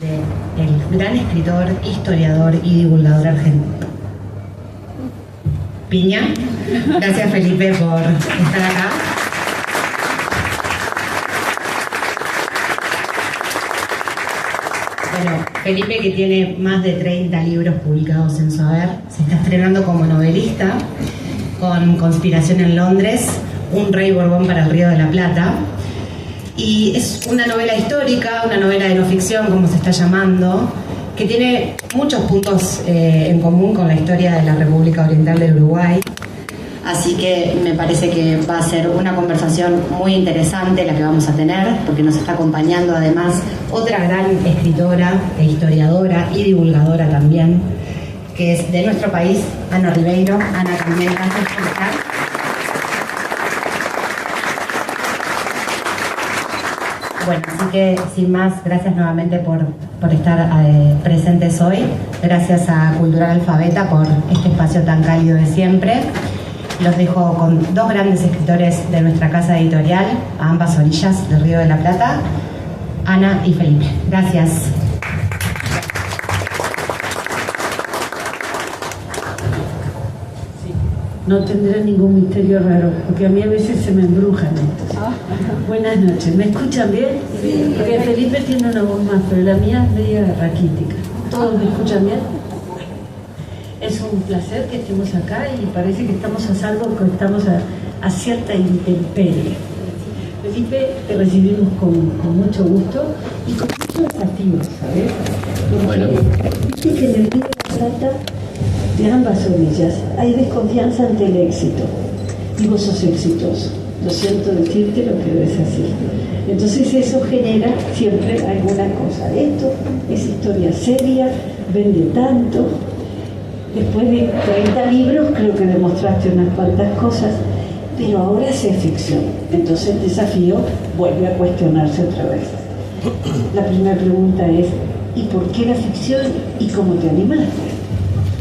El gran escritor, historiador y divulgador argentino. Piña. Gracias, Felipe, por estar acá. Bueno, Felipe, que tiene más de 30 libros publicados en su haber, se está estrenando como novelista con Conspiración en Londres, Un rey Borbón para el Río de la Plata. Y es una novela histórica, una novela de no ficción, como se está llamando, que tiene muchos puntos en común con la historia de la República Oriental del Uruguay. Así que me parece que va a ser una conversación muy interesante la que vamos a tener, porque nos está acompañando además otra gran escritora e historiadora y divulgadora también, que es de nuestro país, Ana Ribeiro. Ana, también gracias por estar. Bueno, así que sin más, gracias nuevamente por estar presentes hoy. Gracias a Cultural Alfabeta por este espacio tan cálido de siempre. Los dejo con dos grandes escritores de nuestra casa editorial, a ambas orillas del Río de la Plata, Ana y Felipe. Gracias. No tendrá ningún misterio raro, porque a mí a veces se me embrujan estos. Buenas noches, ¿me escuchan bien? Sí. Porque Felipe tiene una voz más, pero la mía es media raquítica. ¿Todos me escuchan bien? Es un placer que estemos acá y parece que estamos a salvo, que estamos a cierta intemperie. Felipe, te recibimos con mucho gusto y con mucho desafío, ¿sabes? Bueno. Viste que en el Río de la Plata, de ambas orillas, hay desconfianza ante el éxito. Y vos sos exitoso. Lo siento decirte lo que debes hacer. Entonces eso genera siempre alguna cosa. Esto es historia seria, vende tanto. Después de 30 libros creo que demostraste unas cuantas cosas, pero ahora hace ficción. Entonces el desafío vuelve a cuestionarse otra vez. La primera pregunta es, ¿y por qué la ficción y cómo te animaste?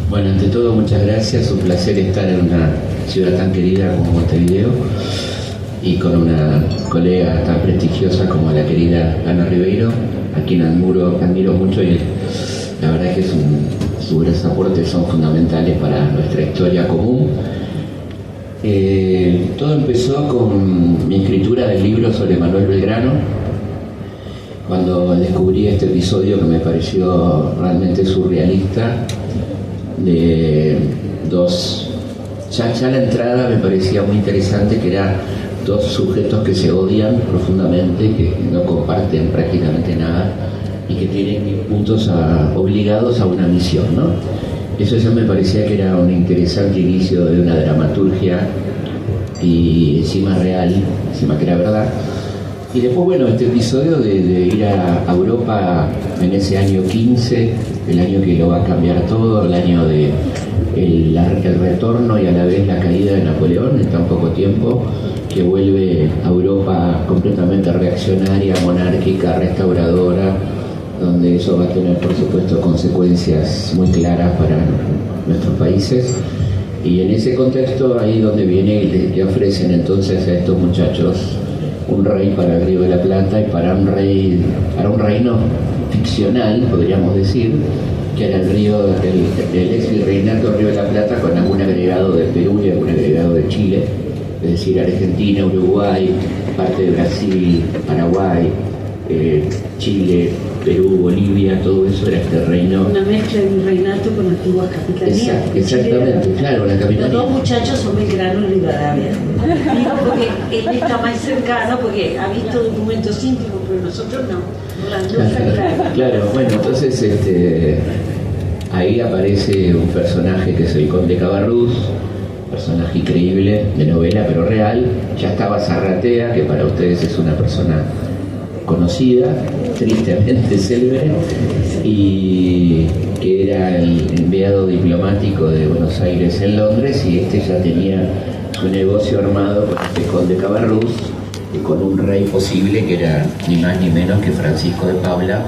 Bueno, ante todo, muchas gracias. Un placer estar en una ciudad tan querida como Montevideo y con una colega tan prestigiosa como la querida Ana Ribeiro, a quien admiro mucho, y la verdad es que sus aportes son fundamentales para nuestra historia común. Todo empezó con mi escritura del libro sobre Manuel Belgrano, cuando descubrí este episodio que me pareció realmente surrealista, de dos, ya la entrada me parecía muy interesante, que eran dos sujetos que se odian profundamente, que no comparten prácticamente nada y que tienen puntos obligados a una misión, ¿no? Eso ya me parecía que era un interesante inicio de una dramaturgia y encima real, encima que era verdad. Y después, bueno, este episodio de ir a Europa en ese año 15, el año que lo va a cambiar todo, el año de el retorno y a la vez la caída de Napoleón en tan poco tiempo, que vuelve a Europa completamente reaccionaria, monárquica, restauradora, donde eso va a tener, por supuesto, consecuencias muy claras para nuestros países. Y en ese contexto, ahí donde viene y le ofrecen entonces a estos muchachos un rey para el Río de la Plata y para un reino ficcional, podríamos decir, que era el ex virreinato del Río de la Plata, con algún agregado de Perú y algún agregado de Chile, es decir, Argentina, Uruguay, parte de Brasil, Paraguay, Chile, Perú, Bolivia, todo eso era este reino. Una mezcla de virreinato con antiguas capitanías. Exactamente, claro, la capitanía. Los dos muchachos son Belgrano y Rivadavia. Digo porque él está más cercano, porque ha visto documentos íntimos, pero nosotros no. Claro, bueno, entonces ahí aparece un personaje que es el Conde Cabarrús, personaje increíble, de novela pero real. Ya estaba Zarratea, que para ustedes es una persona conocida, tristemente célebre, y que era el enviado diplomático de Buenos Aires en Londres, y este ya tenía su negocio armado con este Conde Cabarrús y con un rey posible que era ni más ni menos que Francisco de Paula,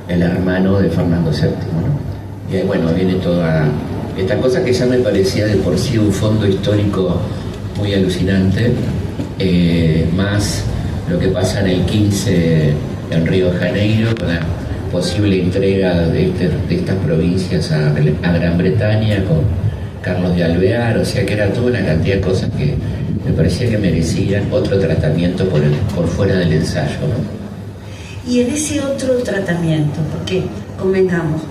el hermano de Fernando VII, ¿no? Y bueno, viene toda esta cosa que ya me parecía de por sí un fondo histórico muy alucinante, más lo que pasa en el 15 en Río de Janeiro, posible entrega de estas provincias a Gran Bretaña con Carlos de Alvear, o sea que era toda una cantidad de cosas que me parecía que merecían otro tratamiento por fuera del ensayo, ¿no? Y en ese otro tratamiento, porque convengamos,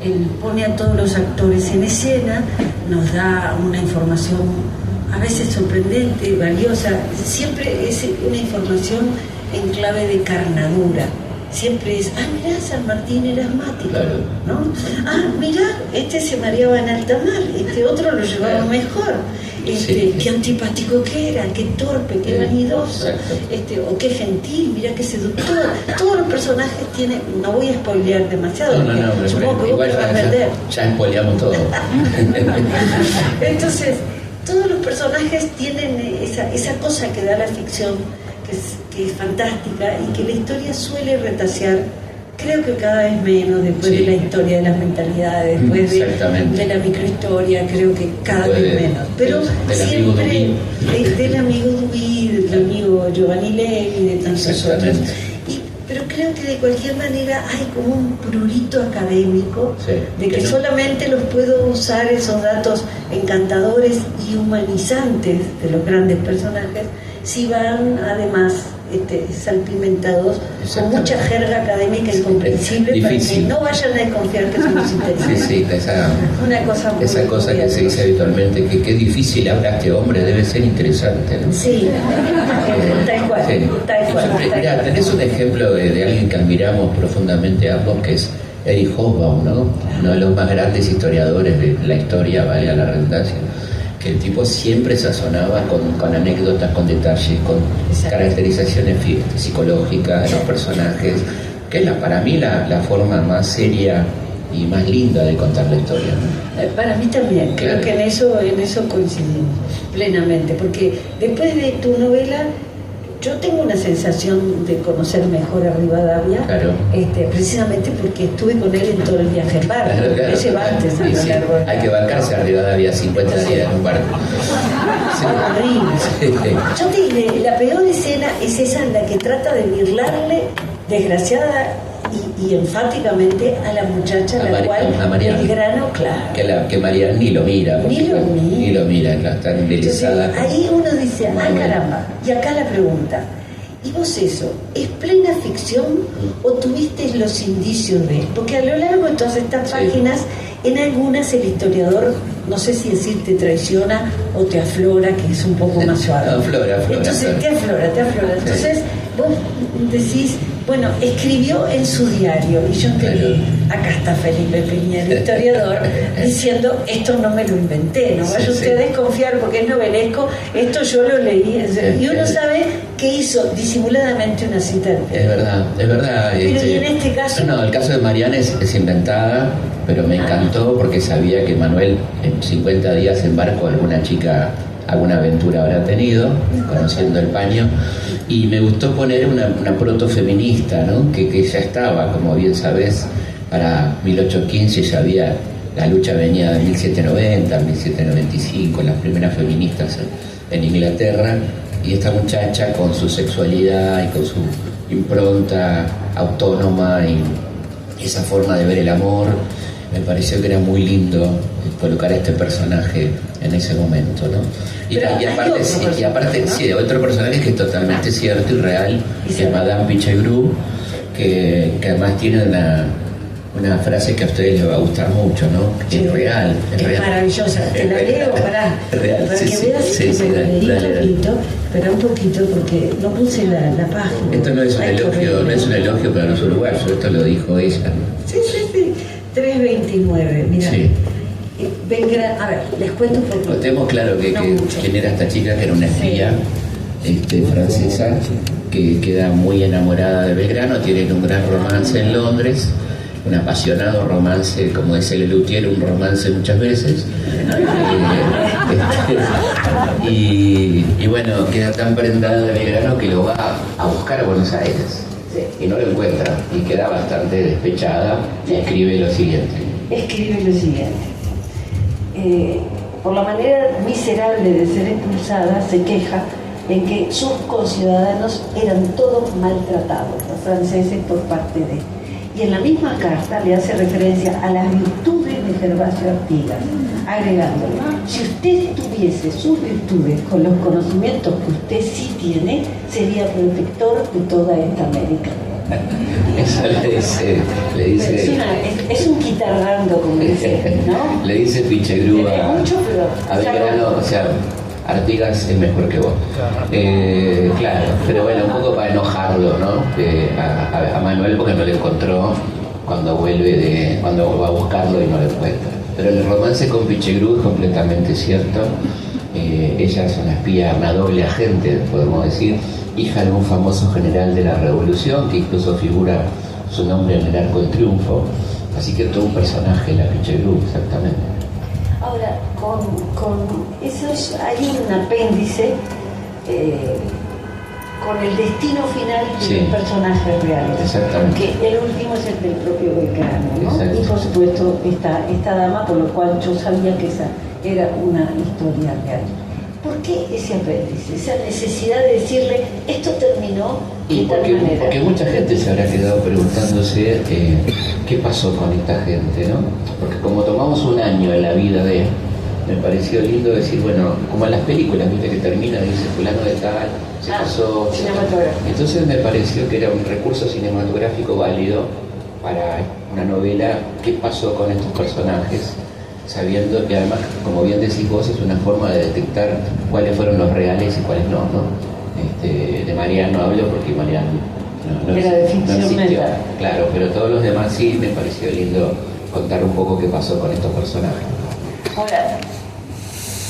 él pone a todos los actores en escena, nos da una información a veces sorprendente, valiosa, siempre es una información en clave de carnadura. Siempre es, mirá, San Martín era asmático, claro, ¿no? Mirá, este se mareaba en alta mar, este otro lo llevaba mejor. Sí. Qué antipático que era, qué torpe, qué vanidoso, o qué gentil, mirá qué seductor. Todos los personajes tienen, no voy a spoilear demasiado, no, supongo que vos te vas a vender. Ya spoileamos todo. Entonces, todos los personajes tienen esa cosa que da la ficción, que es fantástica y que la historia suele retasear, creo que cada vez menos, después de la historia de las mentalidades, después de la microhistoria, creo que cada vez menos. Pero siempre del amigo Dubí, del amigo Giovanni Levi, de tantos otros. Pero creo que de cualquier manera hay como un prurito académico de que solamente los puedo usar esos datos encantadores y humanizantes de los grandes personajes si van además salpimentados con mucha jerga académica incomprensible para que no vayan a desconfiar que somos inteligentes. Esa cosa que se dice habitualmente, que qué difícil habla este hombre, debe ser interesante, ¿no? Sí, tal cual. Mira, tenés un ejemplo de alguien que admiramos profundamente ambos, que es Erich Hobsbawm, ¿no? Uno de los más grandes historiadores de la historia, valga la redundancia, que el tipo siempre sazonaba con anécdotas, con detalles, con caracterizaciones psicológicas de los personajes, que es para mí la forma más seria y más linda de contar la historia, ¿no? Para mí también, creo que en eso coincidimos plenamente, porque después de tu novela yo tengo una sensación de conocer mejor a Rivadavia, precisamente porque estuve con él en todo el viaje en barco. Él lleva antes a lo largo. Hay que bancarse a Rivadavia 50 días en un barco. Horrible. Yo te diré, la peor escena es esa en la que trata de burlarle, desgraciada y enfáticamente, a la muchacha a la cual Belgrano, claro. Que Mariana ni lo mira. Ni lo mira, está embelesada. Ahí uno dice, caramba, y acá la pregunta, ¿y vos eso, es plena ficción o tuviste los indicios de él? Porque a lo largo de todas estas páginas, en algunas el historiador, no sé si decir te traiciona o te aflora, que es un poco más suave. Aflora. Entonces te aflora. Entonces vos decís, bueno, escribió en su diario, y yo entendí, acá está Felipe Piña, el historiador, diciendo, esto no me lo inventé, no vaya usted a desconfiar porque es novelesco, esto yo lo leí, y uno sabe que hizo disimuladamente una cita. Es verdad. Pero y en este caso... No, el caso de Mariana es inventada, pero me encantó porque sabía que Manuel en 50 días en barco alguna aventura habrá tenido, conociendo el paño, y me gustó poner una protofeminista, ¿no? que ya estaba, como bien sabés, para 1815 ya había, la lucha venía de 1790, 1795, las primeras feministas en Inglaterra, y esta muchacha con su sexualidad y con su impronta autónoma y esa forma de ver el amor, me pareció que era muy lindo colocar a este personaje en ese momento, ¿no? Y aparte otro personaje que es totalmente cierto y real, que es Madame Pichegru, que además tiene una frase que a ustedes les va a gustar mucho, ¿no? Es real. Es maravillosa. Te la leo para que veas pero un poquito porque no puse la página. Esto no es un elogio para los uruguayos, esto lo dijo ella. Sí. 329, mira. Sí. A ver, les cuento un poco. Tenemos claro quién era esta chica, que era una espía francesa, que queda muy enamorada de Belgrano, tienen un gran romance en Londres, un apasionado romance, como dice Lelutier, un romance muchas veces, y bueno, queda tan prendada de Belgrano que lo va a buscar a Buenos Aires y no lo encuentra, y queda bastante despechada y escribe lo siguiente. Por la manera miserable de ser expulsada, se queja en que sus conciudadanos eran todos maltratados, los franceses por parte de, Y en la misma carta le hace referencia a las virtudes de Gervasio Artigas, agregando, si usted tuviese sus virtudes con los conocimientos que usted sí tiene, sería protector de toda esta América. Eso le dice es un guitarrando, como dice, ¿no? Le dice Pichegru a Belgrano, o sea, Artigas es mejor que vos. Claro, pero bueno, un poco para enojarlo, ¿no? A Manuel, porque no le encontró cuando va a buscarlo y no lo encuentra. Pero el romance con Pichegru es completamente cierto. Ella es una espía, una doble agente, podemos decir, hija de un famoso general de la Revolución, que incluso figura su nombre en el Arco del Triunfo. Así que todo un personaje, la Pichegru, exactamente. Ahora, con esos hay un apéndice con el destino final de los personajes reales. Exactamente. Que el último es el del propio Belgrano, ¿no? Exacto. Y por supuesto esta dama, por lo cual yo sabía que esa era una historia real. ¿Por qué ese apéndice? Esa necesidad de decirle, esto terminó de tal manera. Porque mucha gente se habrá quedado preguntándose qué pasó con esta gente, ¿no? Porque como tomamos un año en la vida de... Me pareció lindo decir, bueno, como en las películas, viste que termina, dice fulano de tal, se casó... Cinematográfico. Entonces me pareció que era un recurso cinematográfico válido para una novela, qué pasó con estos personajes, sabiendo que además, como bien decís vos, es una forma de detectar cuáles fueron los reales y cuáles no, ¿no? De Mariano no hablo porque Mariano no era de ficción existió, mental. claro, pero todos los demás sí me pareció lindo contar un poco qué pasó con estos personajes. Ahora,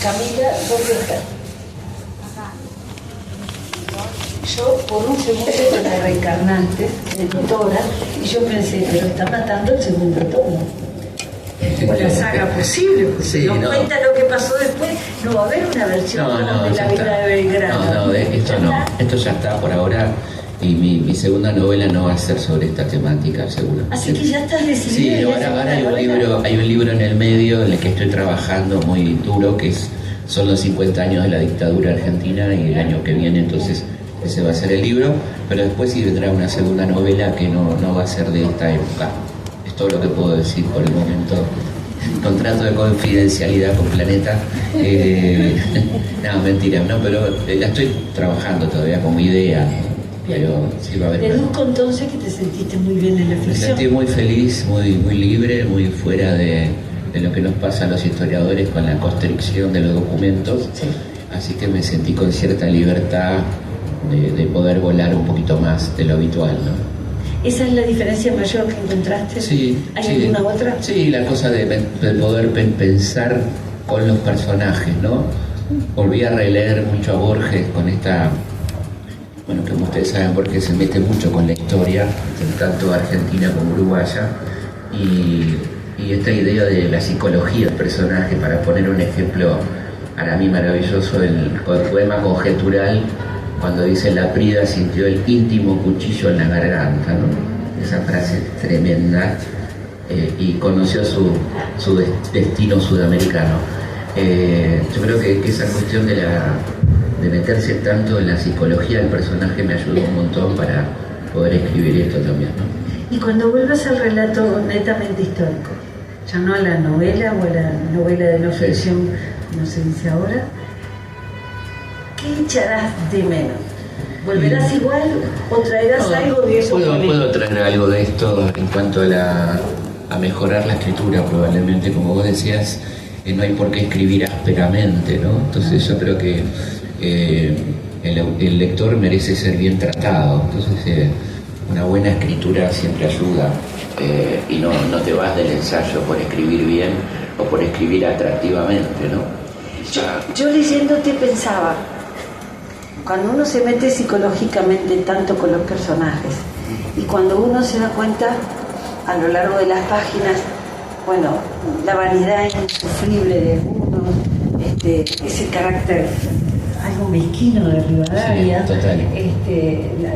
Camila, ¿dónde está? Yo por un segundo te la reencarnaste, editora, y yo pensé, pero está matando el segundo tomo. O la saga posible, porque Sí, si no, no. cuenta lo que pasó después, no va a haber una versión de la ya vida está. de Belgrano. Esto no, esto ya está por ahora. Y mi segunda novela no va a ser sobre esta temática, seguro. Así que ya estás decidida. Sí, ahora hay un libro en el medio en el que estoy trabajando muy duro, que son los 50 años de la dictadura argentina, y el año que viene entonces ese va a ser el libro, pero después sí vendrá una segunda novela que no va a ser de esta época. Es todo lo que puedo decir por el momento. Contrato de confidencialidad con Planeta. No, mentira, no, pero la estoy trabajando todavía como idea. Pero sí va a haber. Deduzco entonces que te sentiste muy bien en la Me ficción. sentí muy feliz, muy libre, muy fuera de lo que nos pasa a los historiadores con la constricción de los documentos. Sí. Así que me sentí con cierta libertad de poder volar un poquito más de lo habitual, ¿no? ¿Esa es la diferencia mayor que encontraste? Sí. ¿Hay sí. alguna otra? Sí, la cosa de poder pensar con los personajes, ¿no? Volví a releer mucho a Borges con esta... Bueno, como ustedes saben, porque se mete mucho con la historia, tanto argentina como uruguaya, y esta idea de la psicología del personaje, para poner un ejemplo para mí maravilloso, el poema Conjetural, cuando dice la Prida sintió el íntimo cuchillo en la garganta, ¿no? Esa frase tremenda, y conoció su destino sudamericano. Yo creo que esa cuestión de meterse tanto en la psicología del personaje me ayudó un montón para poder escribir esto también, ¿no? Y cuando vuelvas al relato netamente histórico, ya no a la novela o a la novela de no ficción, no se dice ahora, ¿qué echarás de menos? ¿Volverás igual o traerás algo de eso? Puedo traer algo de esto en cuanto a mejorar la escritura, probablemente, como vos decías, no hay por qué escribir ásperamente, ¿no? Entonces yo creo que el lector merece ser bien tratado, entonces una buena escritura siempre ayuda, y no te vas del ensayo por escribir bien o por escribir atractivamente, ¿no? Yo leyéndote pensaba, cuando uno se mete psicológicamente tanto con los personajes y cuando uno se da cuenta a lo largo de las páginas, bueno, la vanidad insufrible de algunos, ese carácter algo mezquino de Rivadavia, sí, total.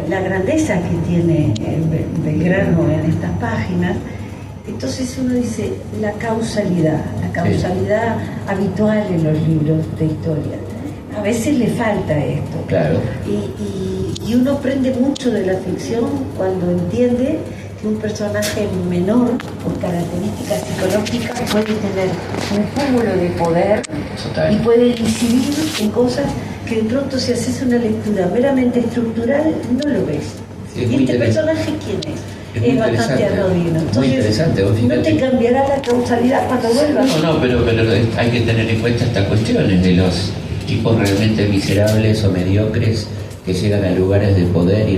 La grandeza que tiene Belgrano en estas páginas. Entonces uno dice la causalidad habitual en los libros de historia. A veces le falta esto. Claro. Y uno aprende mucho de la ficción cuando entiende que un personaje menor, por características psicológicas, puede tener un cúmulo de poder Total. y puede incidir en cosas que de pronto, si haces una lectura meramente estructural, no lo ves. Sí, es ¿Y muy este personaje quién es? Es muy Bastante interesante. anodino. Muy Entonces, interesante, vos no fíjate. te cambiará la causalidad cuando vuelvas. No, pero hay que tener en cuenta estas cuestiones de los tipos realmente miserables o mediocres que llegan a lugares de poder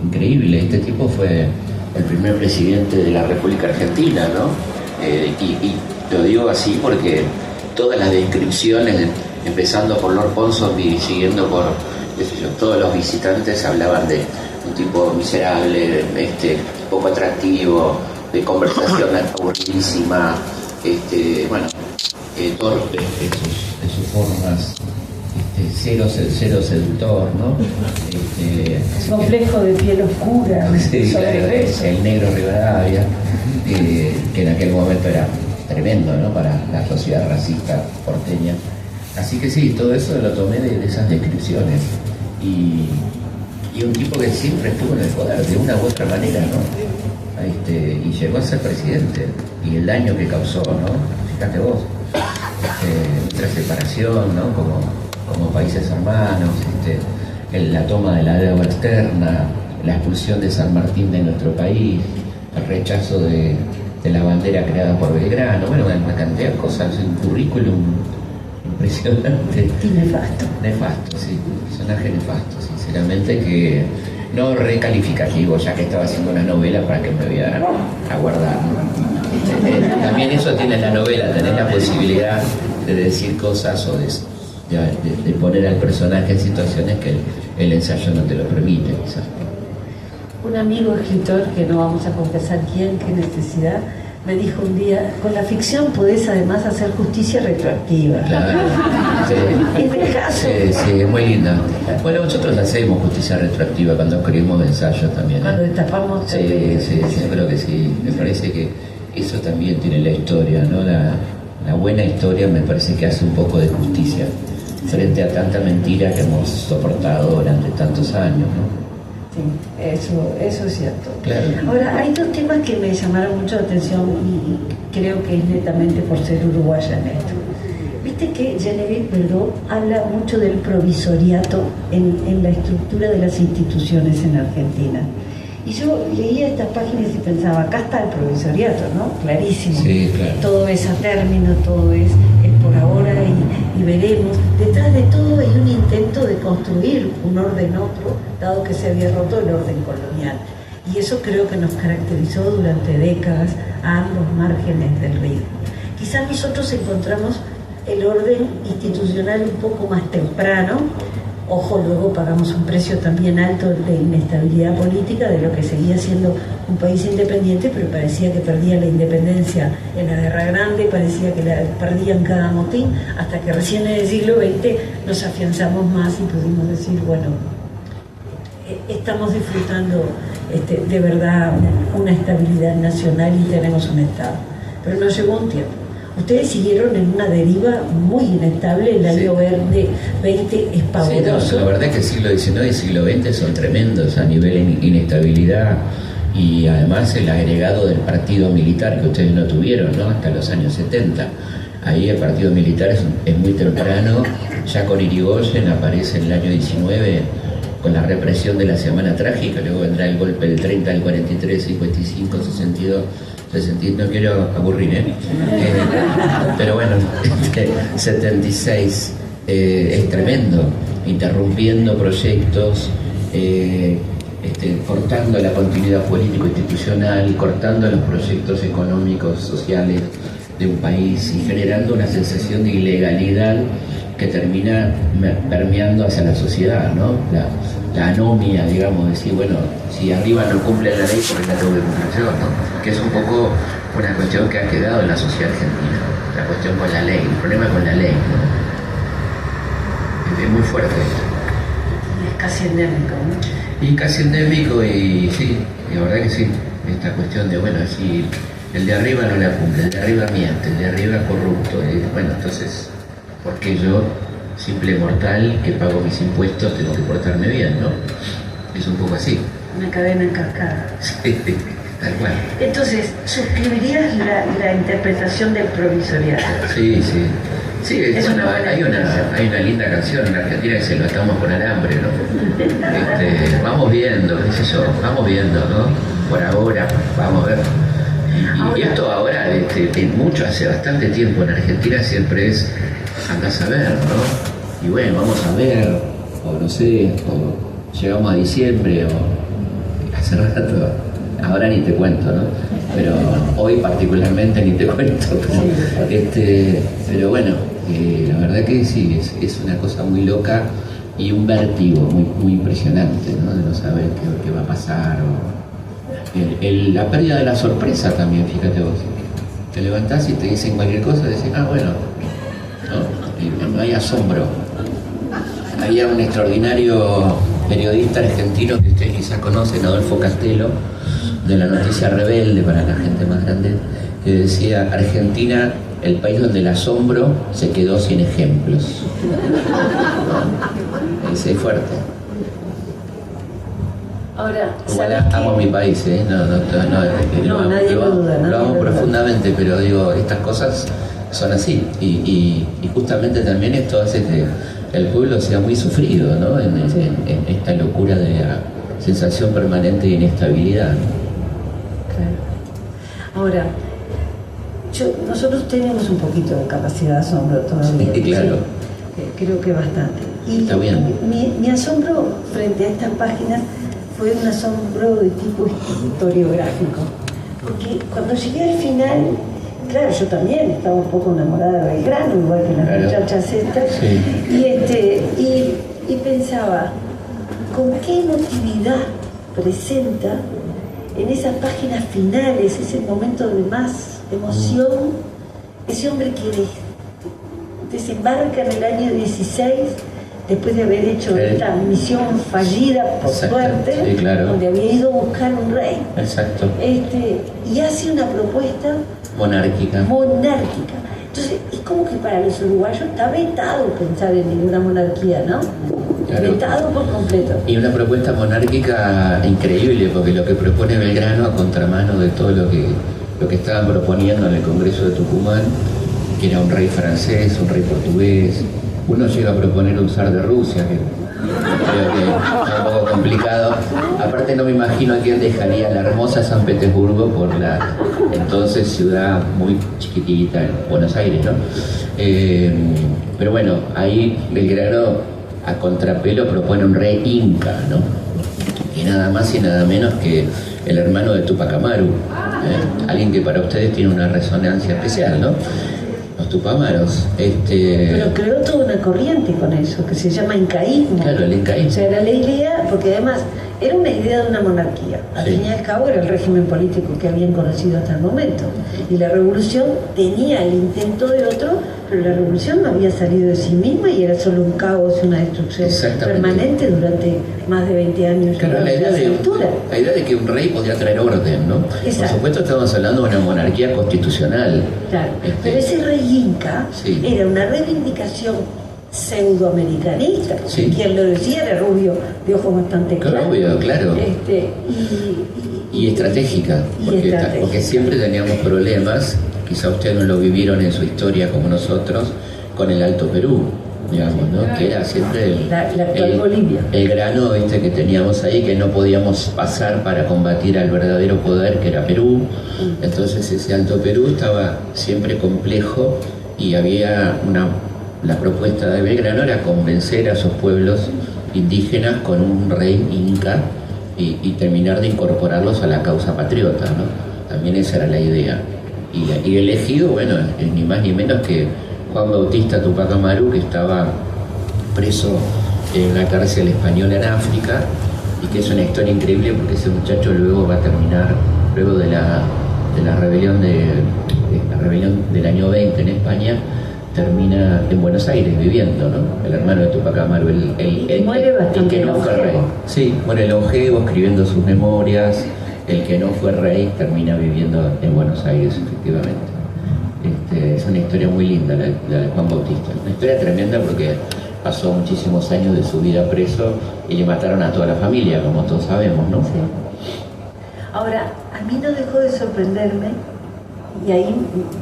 increíbles. Este tipo fue el primer presidente de la República Argentina, ¿no? Y lo digo así porque todas las descripciones, empezando por Lord Ponsonby y siguiendo por, qué sé yo, todos los visitantes hablaban de un tipo miserable, poco atractivo, de conversación aburridísima, torpe de sus formas, cero seductor, ¿no? Complejo de piel oscura, Sí, sobrepeso. el negro Rivadavia, que en aquel momento era tremendo, ¿no? Para la sociedad racista porteña. Así que sí, todo eso lo tomé de esas descripciones. Y un tipo que siempre estuvo en el poder, de una u otra manera, ¿no? Y llegó a ser presidente. Y el daño que causó, ¿no? Fíjate vos, nuestra separación, ¿no? Como países hermanos, la toma de la deuda externa, la expulsión de San Martín de nuestro país, el rechazo de la bandera creada por Belgrano, bueno, una cantidad de cosas, un currículum impresionante. Y nefasto. Nefasto, sí, personaje nefasto, sinceramente, que no recalificativo, ya que estaba haciendo una novela para que me voy a guardar, ¿no? También eso tiene la novela, tenés la posibilidad de decir cosas o de poner al personaje en situaciones que el ensayo no te lo permite, quizás. Un amigo escritor, que no vamos a confesar quién, qué necesidad, me dijo un día, con la ficción podés además hacer justicia retroactiva. Claro, sí. En el caso, Sí, es muy linda. Bueno, nosotros hacemos justicia retroactiva cuando escribimos ensayos también, ¿eh? cuando destapamos... Sí, yo creo que sí. Me parece que eso también tiene la historia, ¿no? La buena historia me parece que hace un poco de justicia frente a tanta mentira que hemos soportado durante tantos años, ¿no? Sí, eso es cierto. Claro. Ahora, hay dos temas que me llamaron mucho la atención y creo que es netamente por ser uruguaya en esto. Viste que Genevieve Beldó habla mucho del provisoriato en la estructura de las instituciones en Argentina. Y yo leía estas páginas y pensaba, acá está el provisoriato, ¿no? Clarísimo. Sí, claro. Todo es a término, todo es por ahora y veremos. Detrás de todo hay un intento de construir un orden otro, dado que se había roto el orden colonial. Y eso creo que nos caracterizó durante décadas a ambos márgenes del río. Quizás nosotros encontramos el orden institucional un poco más temprano. Ojo, luego pagamos un precio también alto de inestabilidad política de lo que seguía siendo un país independiente, pero parecía que perdía la independencia en la Guerra Grande, parecía que la perdía en cada motín, hasta que recién en el siglo XX nos afianzamos más y pudimos decir, bueno, estamos disfrutando de verdad una estabilidad nacional y tenemos un Estado. Pero nos llevó un tiempo. Ustedes siguieron en una deriva muy inestable, el año verde 20 es pavoroso. Sí, no, la verdad es que el siglo XIX y el siglo XX son tremendos a nivel de inestabilidad y además el agregado del partido militar que ustedes no tuvieron, ¿no? Hasta los años 70. Ahí el partido militar es muy temprano, ya con Irigoyen aparece en el año 19 con la represión de la Semana Trágica, luego vendrá el golpe del 30, el 43, 55, 62... no quiero aburrir, pero bueno, 76 es tremendo, interrumpiendo proyectos, cortando la continuidad político-institucional, cortando los proyectos económicos, sociales de un país y generando una sensación de ilegalidad que termina permeando hacia la sociedad, ¿no? La anomia, digamos, decir, bueno, si arriba no cumple la ley, ¿por qué la tengo que cumplir yo, no? Que es un poco una cuestión que ha quedado en la sociedad argentina, la cuestión con la ley, el problema con la ley, ¿no? Es muy fuerte esto. Y es casi endémico, ¿no? Y casi endémico y sí, la verdad que sí, esta cuestión de, bueno, si el de arriba no la cumple, el de arriba miente, el de arriba es corrupto, bueno, entonces, ¿por qué yo, simple mortal que pago mis impuestos, tengo que portarme bien, ¿no? Es un poco así. Una cadena en cascada. Sí, Tal cual. Entonces, ¿suscribirías la interpretación del provisoriato? Sí, sí. Sí, Es bueno, una buena hay una linda canción en Argentina que se lo atamos con alambre, ¿no? Vamos viendo, qué sé yo, vamos viendo, ¿no? Por ahora, vamos a ver. Y esto ahora, mucho, hace bastante tiempo en Argentina siempre es, andás a ver, ¿no? Y bueno, vamos a ver, o no sé, o llegamos a diciembre, o hace rato, ahora ni te cuento, ¿no? Pero hoy particularmente ni te cuento, pero bueno, la verdad que sí, es una cosa muy loca y un vértigo muy, muy impresionante, ¿no? De no saber qué va a pasar, la pérdida de la sorpresa también, fíjate vos, te levantás y te dicen cualquier cosa, decís, bueno, no hay asombro. Había un extraordinario periodista argentino que ustedes quizás conocen, Adolfo Castelo, de la Noticia Rebelde, para la gente más grande, que decía: Argentina, el país donde el asombro se quedó sin ejemplos. Ese es fuerte. Ahora, igual amo mi país, nadie lo duda. Lo amo profundamente, pero digo, estas cosas son así. Y justamente también esto hace que el pueblo sea muy sufrido, ¿no? En esta locura de la sensación permanente de inestabilidad, ¿no? Ahora, nosotros tenemos un poquito de capacidad de asombro todavía. Sí, claro. Creo que bastante. Y está bien. Mi asombro frente a estas páginas fue un asombro de tipo historiográfico. Porque cuando llegué al final, claro, yo también estaba un poco enamorada de Belgrano, igual que las muchachas estas. Sí. Y pensaba, ¿con qué emotividad presenta en esas páginas finales, ese momento de más emoción, ese hombre que desembarca en el año 16, después de haber hecho esta misión fallida, por suerte, sí, claro, donde había ido a buscar un rey? Exacto. Y hace una propuesta monárquica. Entonces, es como que para los uruguayos está vetado pensar en ninguna monarquía, ¿no? Claro. Vetado por completo. Y una propuesta monárquica increíble, porque lo que propone Belgrano, a contramano de todo lo que estaban proponiendo en el Congreso de Tucumán, que era un rey francés, un rey portugués. Uno llega a proponer un zar de Rusia, que creo que es un poco complicado. Aparte no me imagino a quién dejaría la hermosa San Petersburgo por la entonces ciudad muy chiquitita en Buenos Aires, ¿no? Pero bueno, ahí Belgrano a contrapelo propone un rey inca, ¿no? Y nada más y nada menos que el hermano de Tupac Amaru, alguien que para ustedes tiene una resonancia especial, ¿no? Los tupamaros. Pero creó toda una corriente con eso, que se llama incaísmo. Claro, el incaísmo. O sea, era la idea, porque además era una idea de una monarquía. Al fin y al cabo era el régimen político que habían conocido hasta el momento. Y la revolución tenía el intento de otro, pero la revolución no había salido de sí misma y era solo un caos, una destrucción permanente durante más de 20 años. Claro, la idea de que un rey podía traer orden, ¿no? Exacto. Por supuesto estamos hablando de una monarquía constitucional. Claro, pero ese rey inca era una reivindicación pseudoamericanista, porque quien lo decía era rubio, de ojos bastante claros. Rubio, claro. Y estratégica, porque siempre teníamos problemas, quizá ustedes no lo vivieron en su historia como nosotros, con el Alto Perú, digamos, ¿no? Que era siempre el grano, ¿viste? Que teníamos ahí, que no podíamos pasar para combatir al verdadero poder que era Perú. Entonces ese Alto Perú estaba siempre complejo y había la propuesta de Belgrano era convencer a esos pueblos indígenas con un rey inca y terminar de incorporarlos a la causa patriota, ¿no? También esa era la idea. Y elegido, bueno, ni más ni menos que Juan Bautista Tupac Amaru, que estaba preso en una cárcel española en África, y que es una historia increíble porque ese muchacho luego va a terminar, luego de la rebelión del año 20 en España, termina en Buenos Aires viviendo, ¿no? El hermano de Tupac Amaru, muere bastante longevo. Sí, muere longevo, escribiendo sus memorias. El que no fue rey termina viviendo en Buenos Aires, efectivamente. Es una historia muy linda la de Juan Bautista. Una historia tremenda porque pasó muchísimos años de su vida preso y le mataron a toda la familia, como todos sabemos, ¿no? Sí. Ahora, a mí no dejó de sorprenderme, y ahí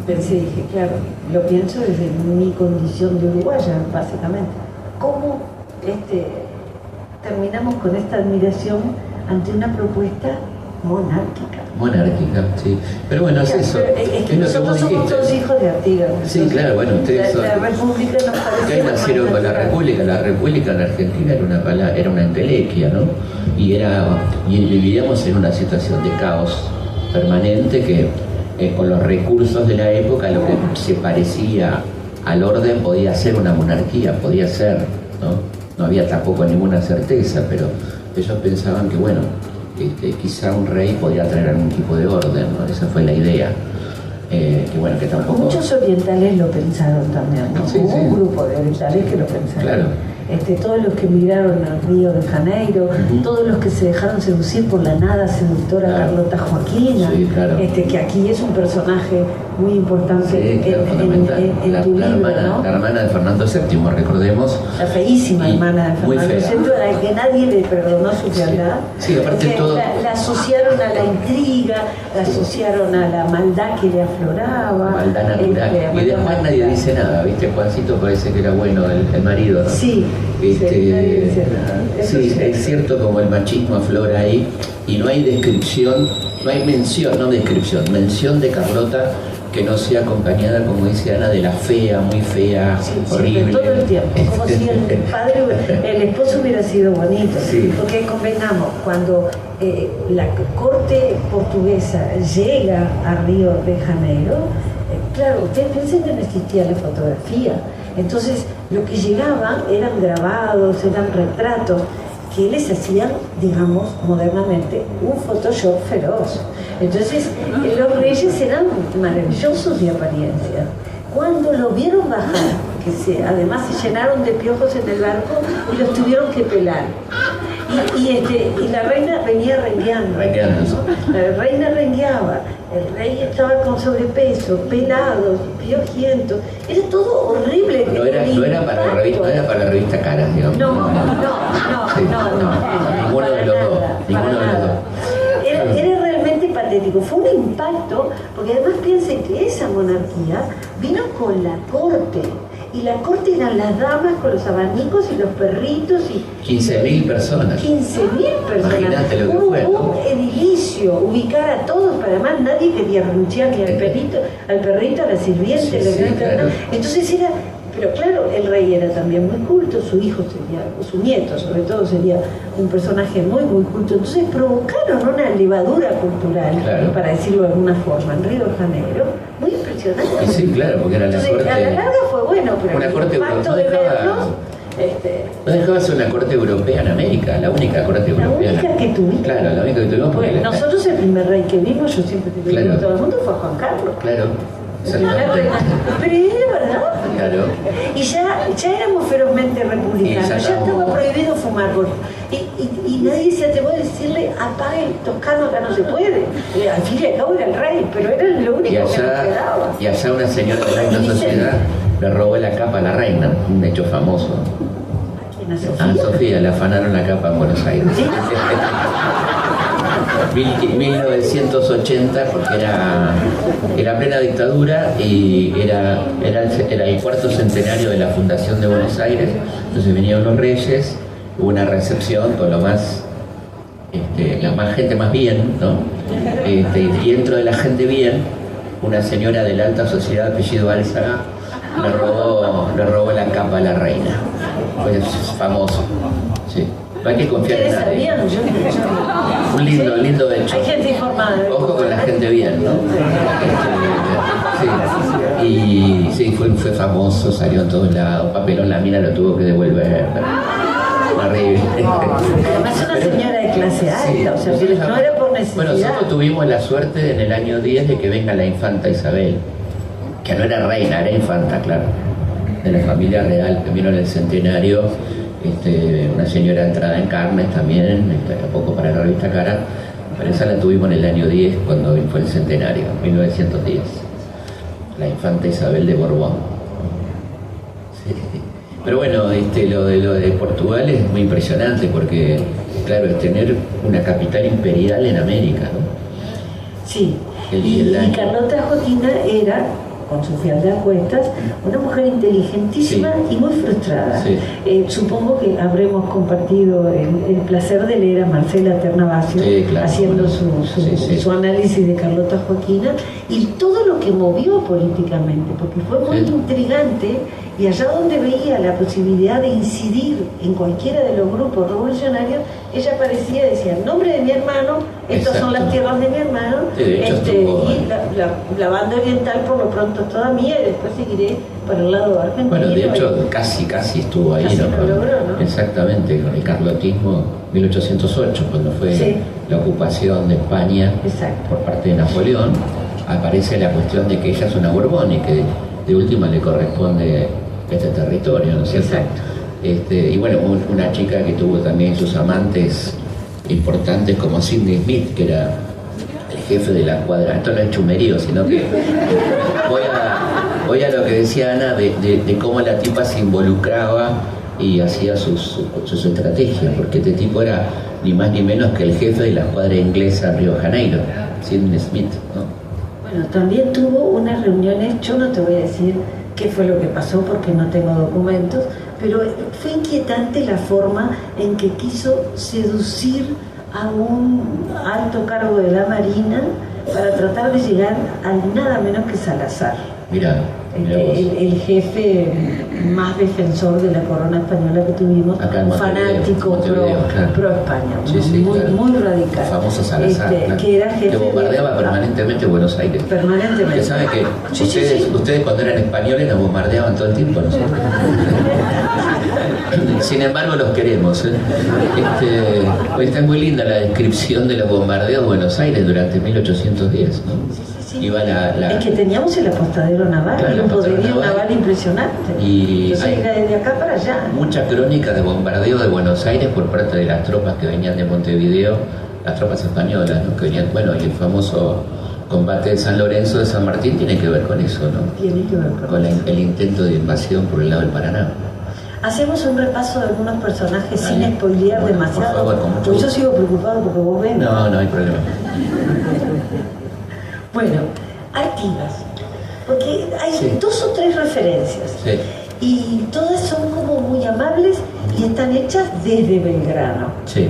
pensé, dije, claro, lo pienso desde mi condición de uruguaya, básicamente. ¿Cómo terminamos con esta admiración ante una propuesta monárquica? Monárquica, sí. Pero bueno, es eso. Es que nosotros somos todos hijos de Artigas. Sí, claro, bueno, ustedes son... La República nos parece... Ustedes nacieron con la República en Argentina era una entelequia, ¿no? Y vivíamos en una situación de caos permanente que con los recursos de la época lo que se parecía al orden podía ser una monarquía, podía ser, ¿no? No había tampoco ninguna certeza, pero ellos pensaban que, bueno, quizá un rey podía traer algún tipo de orden, ¿no? Esa fue la idea. Que bueno, que tampoco... Muchos orientales lo pensaron también, ¿no? Sí, Hubo sí. un grupo de orientales que lo pensaron. Claro. Todos los que emigraron al Río de Janeiro, todos los que se dejaron seducir por la nada seductora Carlota Joaquina, sí, claro. Que aquí es un personaje muy importante, Sí, claro, fundamental. en tu libro, ¿no? La hermana de Fernando VII, recordemos. La feísima hermana de muy Fernando fea. VII, a la que nadie le perdonó su fealdad. Sí, aparte porque todo... la asociaron a la intriga, la asociaron a la maldad que le afloraba. Maldad natural. Y de Juan nadie dice nada, ¿viste? Juancito parece que era bueno el marido, ¿no? Sí. Nadie dice nada. Eso Sí, es cierto, como el machismo aflora ahí, y no hay descripción, no hay mención, no descripción, mención de Carlota que no sea acompañada, como dice Ana, de la fea, muy fea, sí, horrible. todo el tiempo, como si el esposo hubiera sido bonito. Sí. Porque convengamos, cuando la corte portuguesa llega a Río de Janeiro, claro, ustedes piensen que no existía la fotografía. Entonces, lo que llegaban eran grabados, eran retratos que les hacían, digamos, modernamente, un Photoshop feroz. Entonces, los reyes eran maravillosos de apariencia. Cuando lo vieron bajar, además se llenaron de piojos en el barco y los tuvieron que pelar. Y la reina venía rengueando. La reina rengueaba, el rey estaba con sobrepeso, pelado, piojiento. Era todo horrible. No era para la revista Caras, digamos. No. Ninguno de los dos. Era realmente patético. Fue un impacto, porque además piensen que esa monarquía vino con la corte. Y la corte eran las damas con los abanicos y los perritos y... 15.000 personas. 15.000 personas. Imagínate lo que fue, ¿no? Un edilicio, ubicar a todos, para además nadie quería renunciar ni al perrito, a la sirviente, Sí, claro. Entonces era... Pero claro, el rey era también muy culto, su hijo sería, o su nieto sobre todo, sería un personaje muy culto. Entonces provocaron una levadura cultural, claro, para decirlo de alguna forma, en Río de Janeiro, muy impresionante. Y sí, claro, porque era la corte... A la larga fue bueno, pero una corte el impacto de verlos... No dejaba ser una corte europea en América, la única corte europea. La única que tuvimos. Claro, la única que tuvimos. Porque nosotros el primer rey que vimos, yo siempre te lo digo a todo el mundo, fue Juan Carlos. Claro. Pero es verdad. Claro. Y ya éramos ferozmente republicanos, ya estaba prohibido fumar. Y nadie se atrevió a decirle, apague el toscano, acá no se puede. Al fin y al cabo era el rey, pero era lo único que nos quedaba. Y allá una señora de la misma sociedad le robó la capa a la reina, un hecho famoso. ¿A Sofía le afanaron la capa en Buenos Aires. 1980, porque era plena dictadura y era el cuarto centenario de la fundación de Buenos Aires. Entonces vinieron los reyes, hubo una recepción con la más gente más bien, ¿no? Y dentro de la gente bien, una señora de la alta sociedad, apellido Álzaga, le robó la capa a la reina. Fue famoso. Sí. No hay que confiar en nadie. Un lindo hecho. Hay gente informada. Ojo con la gente bien, ¿no? Sí. Y sí, fue famoso, salió en todos lados. Papelón, la mina lo tuvo que devolver. Horrible. Además una señora de clase alta, o sea, no era por necesidad. Bueno, nosotros tuvimos la suerte en el año 10 de que venga la infanta Isabel, que no era reina, era infanta, claro, de la familia real, que vino en el centenario. Una señora entrada en carnes también, tampoco para la revista Cara, pero esa la tuvimos en el año 10 cuando fue el centenario, 1910, la infanta Isabel de Borbón. Sí. Pero bueno, lo de Portugal es muy impresionante porque, claro, es tener una capital imperial en América, ¿no? Sí, el y daño. Carlota Joaquina era, con su frialdad a cuestas, una mujer inteligentísima Sí. y muy frustrada. Sí. Supongo que habremos compartido el placer de leer a Marcela Ternavasio Sí, claro. haciendo su análisis de Carlota Joaquina y todo lo que movió políticamente, porque fue muy Sí. intrigante, y allá donde veía la posibilidad de incidir en cualquiera de los grupos revolucionarios, ella aparecía y decía: en nombre de mi hermano, estas son Exacto. las tierras de mi hermano, Sí, de hecho estuvo, y la banda oriental por lo pronto es toda mía, y después seguiré para el lado argentino. Bueno, de hecho, y- casi estuvo ahí, Casi ¿no? lo logró, ¿no? Exactamente, con el carlotismo 1808, cuando fue Sí. la ocupación de España Exacto. por parte de Napoleón, aparece la cuestión de que ella es una Borbón y que de última le corresponde este territorio, ¿no es cierto? Exacto. Y bueno, una chica que tuvo también sus amantes importantes como Sidney Smith, que era el jefe de la cuadra. Esto no es chumerío, sino que voy a lo que decía Ana de cómo la tipa se involucraba y hacía sus estrategias, porque este tipo era ni más ni menos que el jefe de la cuadra inglesa Río de Janeiro, Sidney Smith, ¿no? Bueno, también tuvo unas reuniones, yo no te voy a decir qué fue lo que pasó porque no tengo documentos, pero fue inquietante la forma en que quiso seducir a un alto cargo de la Marina para tratar de llegar al nada menos que Salazar, Mira vos. el jefe más defensor de la corona española que tuvimos, Acá en un fanático Montevideo, claro. pro España, Sí, sí, muy, claro. muy radical. El famoso Salazar, claro, que era jefe que bombardeaba permanentemente Buenos Aires. permanentemente. Que sabe que Sí, sí, ustedes, sí. ustedes cuando eran españoles nos bombardeaban todo el tiempo, ¿no? Sin embargo los queremos, ¿eh? Está muy linda la descripción de los bombardeos de Buenos Aires durante 1810, ¿no? Sí. Iba la... Es que teníamos el apostadero naval, Claro, y el un apostadero poderío naval. naval impresionante. Y Entonces hay- era de acá para allá. Mucha crónica de bombardeo de Buenos Aires por parte de las tropas que venían de Montevideo, las tropas españolas, ¿no? Que venían, bueno, y el famoso combate de San Lorenzo de San Martín tiene que ver con eso, ¿no? Tiene que ver con Con el intento de invasión por el lado del Paraná. Hacemos un repaso de algunos personajes Dale. sin spoilear Bueno, por demasiado. favor, con mucho Porque yo gusto. sigo preocupado porque vos ven. No hay problema. Bueno, Artigas. Porque hay Sí. 2 o 3 referencias. Sí. Y todas son como muy amables y están hechas desde Belgrano. Sí.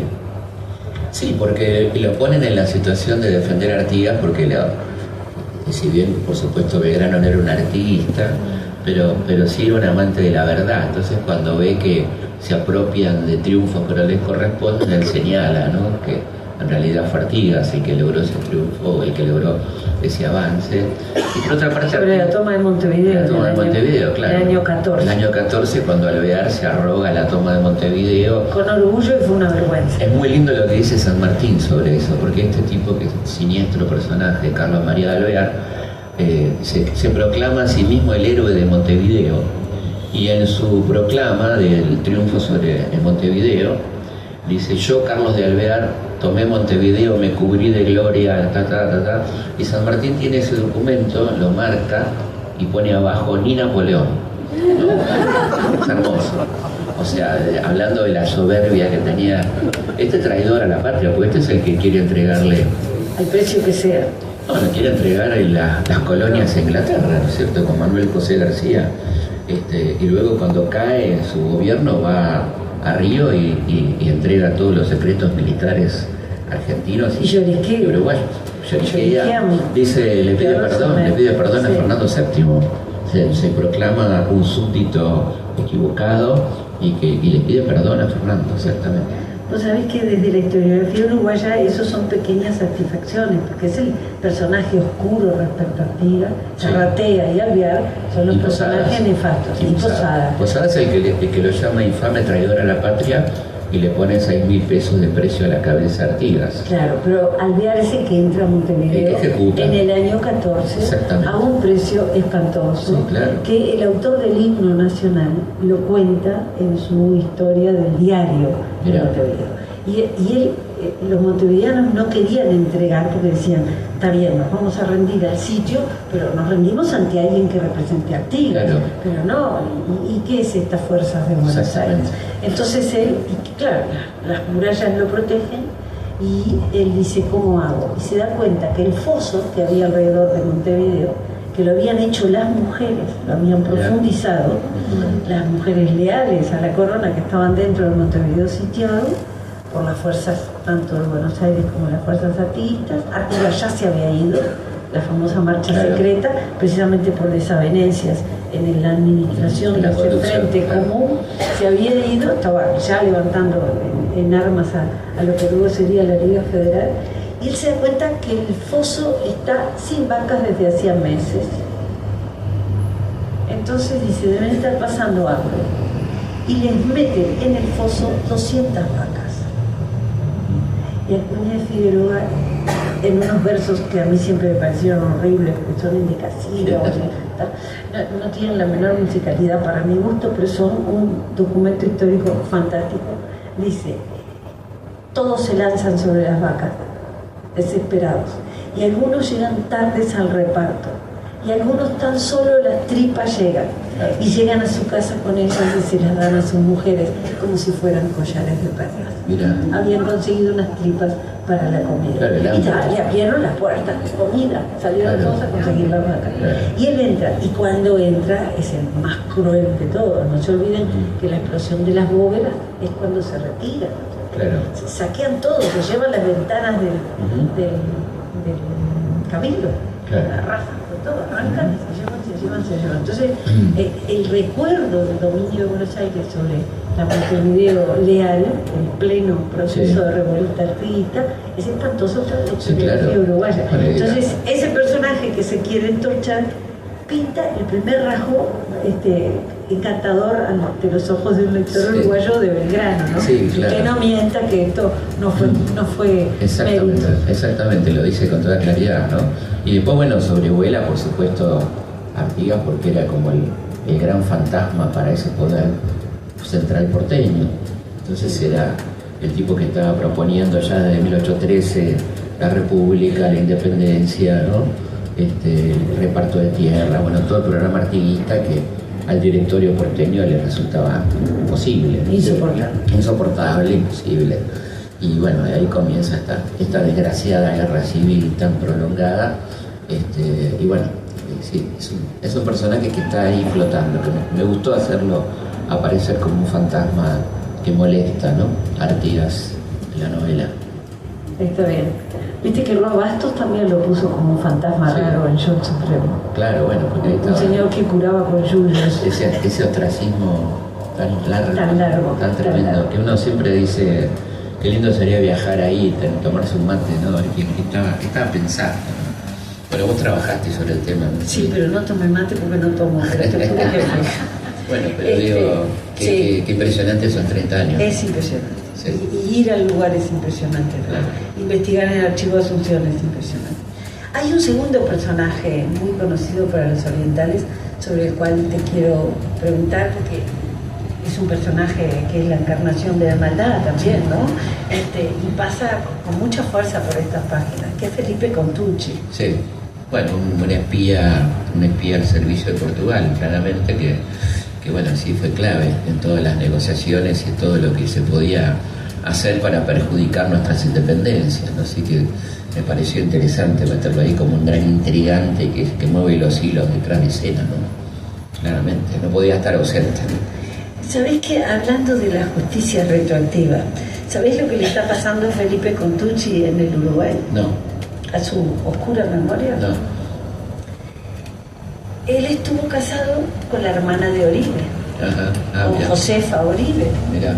Sí, porque lo ponen en la situación de defender a Artigas, porque y si bien, por supuesto, Belgrano no era un artiguista, pero sí era un amante de la verdad. Entonces, cuando ve que se apropian de triunfos que no les corresponden, él señala, ¿no? Que en realidad fue Artigas el que logró ese triunfo, el que logró ese avance. Y por otra parte, Sobre la toma de Montevideo. la toma de del año- Montevideo, claro. del año 14. El año 14, cuando Alvear se arroga la toma de Montevideo. Con orgullo, y fue una vergüenza. Es muy lindo lo que dice San Martín sobre eso, porque este tipo, que es un siniestro personaje, Carlos María de Alvear, se proclama a sí mismo el héroe de Montevideo, y en su proclama del triunfo sobre el Montevideo dice: yo, Carlos de Alvear, tomé Montevideo, me cubrí de gloria, y San Martín tiene ese documento, lo marca y pone abajo: ni Napoleón, ¿no? Es hermoso. O sea, hablando de la soberbia que tenía este traidor a la patria, porque este es el que quiere entregarle, Al precio que sea. no, le quiere entregar las colonias a Inglaterra, ¿no es cierto?, con Manuel José García. Y luego, cuando cae su gobierno, va a Río y entrega todos los secretos militares argentinos Y lloriquea. y uruguayos. Lloriquea, Lloriquea, dice, le pide perdón a Sí. Fernando VII. Se proclama un súbdito equivocado y le pide perdón a Fernando, exactamente. Vos sabés que desde la historiografía uruguaya esos son pequeñas satisfacciones, porque es el personaje oscuro respecto a Artigas. Sí. Zarratea y Alvear son los Y Posadas. personajes nefastos. Y Posadas. Posadas es el que lo llama infame traidor a la patria y le pone 6.000 pesos de precio a la cabeza a Artigas. Claro, pero Alvear es el que entra a Montevideo El que ejecuta. en el año 14 Exactamente. a un precio espantoso, Sí, claro. que el autor del himno nacional lo cuenta en su historia del diario de Mirá. Montevideo. Y los montevideanos no querían entregar porque decían: está bien, nos vamos a rendir al sitio, pero nos rendimos ante alguien que represente a Artigas. Claro. Pero no, ¿y qué es estas fuerzas de Buenos Aires? Exactamente. Entonces él, y claro, las murallas lo protegen, Y él dice, ¿cómo hago? Y se da cuenta que el foso que había alrededor de Montevideo, que lo habían hecho las mujeres, lo habían profundizado, las mujeres leales a la corona que estaban dentro del Montevideo sitiado por las fuerzas, tanto de Buenos Aires como las fuerzas artiguistas. Arriba ya se había ido, la famosa marcha secreta, precisamente por desavenencias en la administración de ese frente común, se había ido, estaba ya levantando en armas a lo que luego sería la Liga Federal, y él se da cuenta que el foso está sin vacas desde hacía meses. Entonces dice, deben estar pasando hambre, y les meten en el foso 200 vacas. Y Acuña de Figueroa, en unos versos que a mí siempre me parecieron horribles, porque son indecasivos, no tienen la menor musicalidad para mi gusto, pero son un documento histórico fantástico. Dice, todos se lanzan sobre las vacas, desesperados, y algunos llegan tardes al reparto, y algunos tan solo las tripas llegan, y llegan a su casa con ellas y se las dan a sus mujeres como si fueran collares de perlas. Mira. Habían conseguido unas tripas para la comida. Claro, y ya le abrieron las puertas de comida, salieron todos a conseguir la vaca. Y él entra, y cuando entra es el más cruel de todos. No se olviden que la explosión de las bóvedas es cuando se retiran. Claro. Se saquean todo, se llevan las ventanas del cabildo, la raza, todo, arrancan y se llevan. Entonces, el recuerdo del dominio de Buenos Aires sobre la Montevideo leal, en pleno proceso de revuelta artiguista, es espantoso para la historiografía uruguaya. Entonces, ese personaje que se quiere entorchar pinta el primer rasgo encantador ante los ojos de un lector uruguayo de Belgrano, ¿no? Sí, claro. Que no mienta que esto no fue mérito. Exactamente, lo dice con toda claridad, ¿no? Y después, bueno, sobrevuela, por supuesto, Artigas, porque era como el gran fantasma para ese poder central porteño. Entonces era el tipo que estaba proponiendo ya desde 1813 la república, la independencia, ¿no? El reparto de tierra, bueno, todo el programa artiguista que al directorio porteño le resultaba imposible, insoportable, imposible. Y bueno, de ahí comienza esta desgraciada guerra civil tan prolongada. Y bueno, sí, es un personaje que está ahí flotando, que me gustó hacerlo aparecer como un fantasma que molesta, ¿no? Artigas en la novela. Está bien. Viste que Roa Bastos también lo puso como un fantasma raro en John Supremo. Claro, bueno, porque ahí estaba un señor que curaba con yuyos. Ese ostracismo tan largo, tan tremendo, que uno siempre dice, qué lindo sería viajar ahí, tomarse un mate, ¿no? ¿Qué estaba pensando? ¿No? Bueno, vos trabajaste sobre el tema, ¿no? Sí, pero no tomé mate porque no tomo. Bueno, pero digo, qué impresionante son 30 años. Es impresionante. Sí. Y ir al lugar es impresionante. Claro. Investigar en el archivo de Asunción es impresionante. Hay un segundo personaje muy conocido para los orientales sobre el cual te quiero preguntar, porque es un personaje que es la encarnación de la maldad también, ¿no? Y pasa con mucha fuerza por estas páginas, que es Felipe Contucci. Sí, bueno, un espía al servicio de Portugal, claramente, que bueno, sí fue clave en todas las negociaciones y todo lo que se podía hacer para perjudicar nuestras independencias, ¿no? Así que me pareció interesante meterlo ahí como un gran intrigante que mueve los hilos detrás de escena, ¿no? Claramente, no podía estar ausente, ¿no? ¿Sabés que hablando de la justicia retroactiva, ¿sabés lo que le está pasando a Felipe Contucci en el Uruguay? No. ¿A su oscura memoria? No. Él estuvo casado con la hermana de Oribe, con Josefa Oribe. Mirá.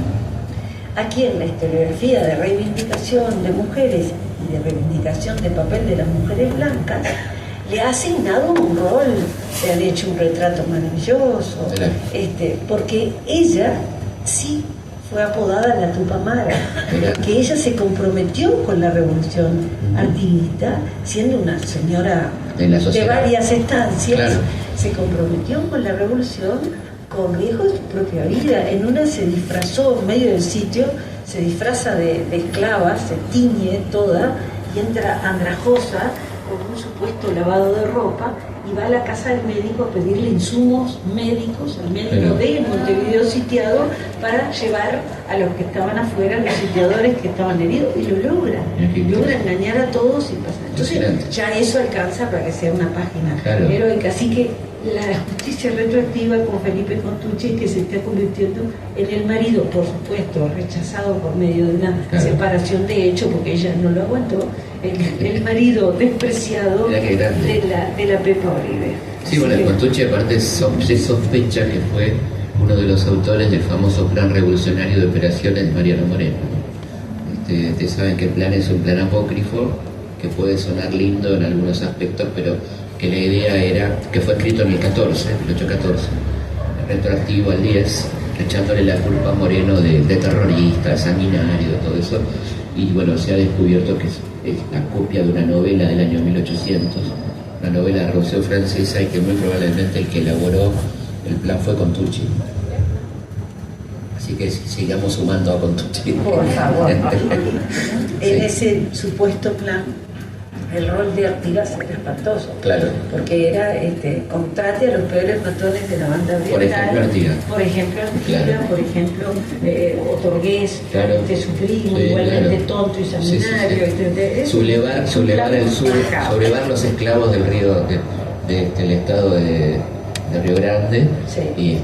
Aquí en la historiografía de reivindicación de mujeres y de reivindicación del papel de las mujeres blancas, le ha asignado un rol, le han hecho un retrato maravilloso, porque ella sí fue apodada la Tupamara, que ella se comprometió con la revolución artiguista, siendo una señora de varias estancias, claro. Se comprometió con la revolución con riesgo de su propia vida. En una se disfrazó en medio del sitio, se disfraza de esclava, se tiñe toda y entra andrajosa con un supuesto lavado de ropa y va a la casa del médico a pedirle insumos médicos al médico de Montevideo sitiado para llevar a los que estaban afuera, los sitiadores que estaban heridos, y lo logra engañar a todos y pasa. Entonces ya eso alcanza para que sea una página heroica, así que la justicia retroactiva con Felipe Contucci, que se está convirtiendo en el marido, por supuesto, rechazado por medio de una separación de hecho, porque ella no lo aguantó, el marido despreciado de la Pepa Uribe. Sí, bueno, Contucci aparte se sospecha que fue uno de los autores del famoso plan revolucionario de operaciones de Mariano Moreno. Ustedes saben que el plan es un plan apócrifo, que puede sonar lindo en algunos aspectos, pero que la idea era, que fue escrito en el 1814, retroactivo al 10, echándole la culpa a Moreno de terrorista, sanguinario, todo eso, y bueno, se ha descubierto que es la copia de una novela del año 1800, una novela de la Revolución Francesa, y que muy probablemente el que elaboró el plan fue Contucci. Así que sigamos sumando a Contucci. Por favor. En ese supuesto plan, el rol de Artigas era espantoso. Claro. Porque era contrate a los peores matones de la banda oriental. Por ejemplo, Artigas. Por ejemplo, Otorgués, su primo, igualmente tonto y sanguinario. Sublevar los esclavos del río, del estado de Río Grande, y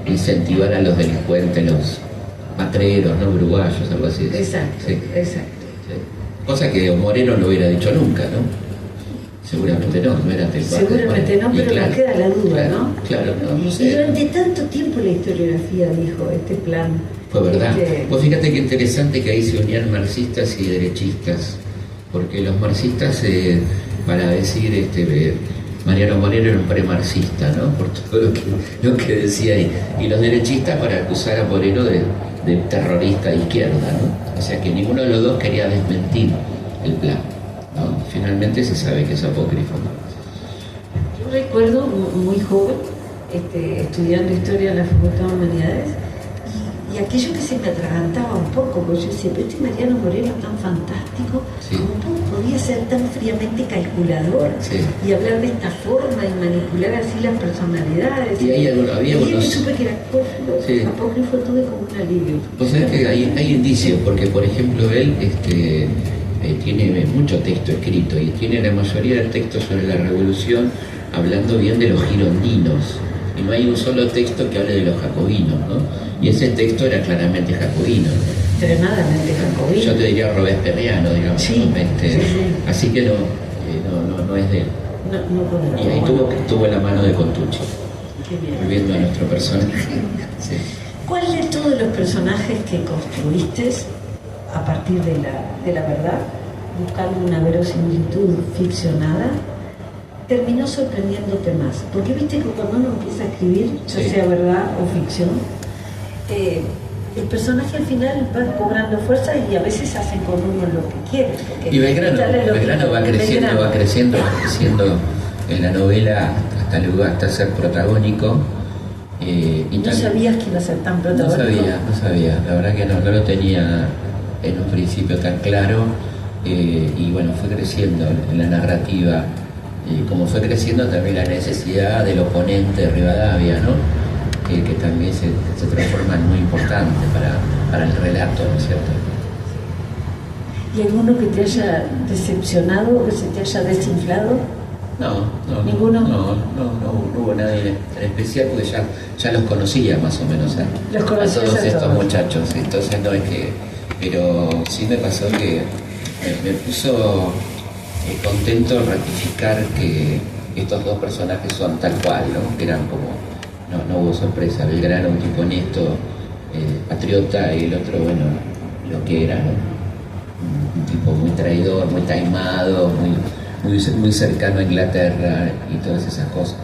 incentivar a los delincuentes, los matreros, ¿no? Uruguayos, algo así. Exacto. Cosa que Moreno no hubiera dicho nunca, ¿no? Seguramente no era del Seguramente no, pero nos queda la duda, ¿no? Claro, no sé. Y durante tanto tiempo la historiografía dijo, este plan... Fue verdad. Pues fíjate qué interesante que ahí se unían marxistas y derechistas, porque los marxistas, para decir, Mariano Moreno era un premarxista, ¿no? Por todo lo que decía ahí. Y los derechistas para acusar a Moreno de terrorista de izquierda, ¿no? O sea que ninguno de los dos quería desmentir el plan, ¿no? Finalmente se sabe que es apócrifo. Yo recuerdo muy joven, estudiando historia en la Facultad de Humanidades, y aquello que se me atragantaba un poco, porque yo decía, pero Mariano Moreno tan fantástico, ¿cómo podía ser tan fríamente calculador y hablar de esta forma y manipular así las personalidades? Y ahí había unos... Y supe que era apócrifo, tuve como un alivio. Pues sabes que hay indicios, porque por ejemplo él tiene mucho texto escrito, y tiene la mayoría del texto sobre la revolución hablando bien de los girondinos, y no hay un solo texto que hable de los jacobinos, ¿no? Y ese texto era claramente jacobino, ¿no? Extremadamente jacobino. Yo te diría robespierriano, digamos. Así que no es de él. No, y ahí tuvo la mano de Contucci, volviendo a nuestro personaje. ¿Cuál de todos los personajes que construiste a partir de la verdad, buscando una verosimilitud ficcionada, terminó sorprendiéndote más? Porque viste que cuando uno empieza a escribir, ya sea verdad o ficción, el personaje al final va cobrando fuerza y a veces hacen con uno lo que quiere. Y Belgrano va creciendo en la novela hasta ser protagónico. ¿No sabías que iba a ser tan protagónico? No sabía, la verdad que no lo tenía en un principio tan claro, y bueno, fue creciendo en la narrativa, y como fue creciendo también la necesidad del oponente de Rivadavia, ¿no? Que también se transforma en muy importante para el relato, ¿no es cierto? ¿Y alguno que te haya decepcionado o que se te haya desinflado? No. ¿Ninguno? No hubo nadie en especial, porque ya los conocía más o menos a todos estos muchachos, entonces no es que... Pero sí me pasó que me puso contento ratificar que estos dos personajes son tal cual, ¿no? Que eran como... No hubo sorpresa. Belgrano, un tipo honesto, patriota, y el otro, bueno, lo que era, ¿no? Un tipo muy traidor, muy taimado, muy cercano a Inglaterra y todas esas cosas.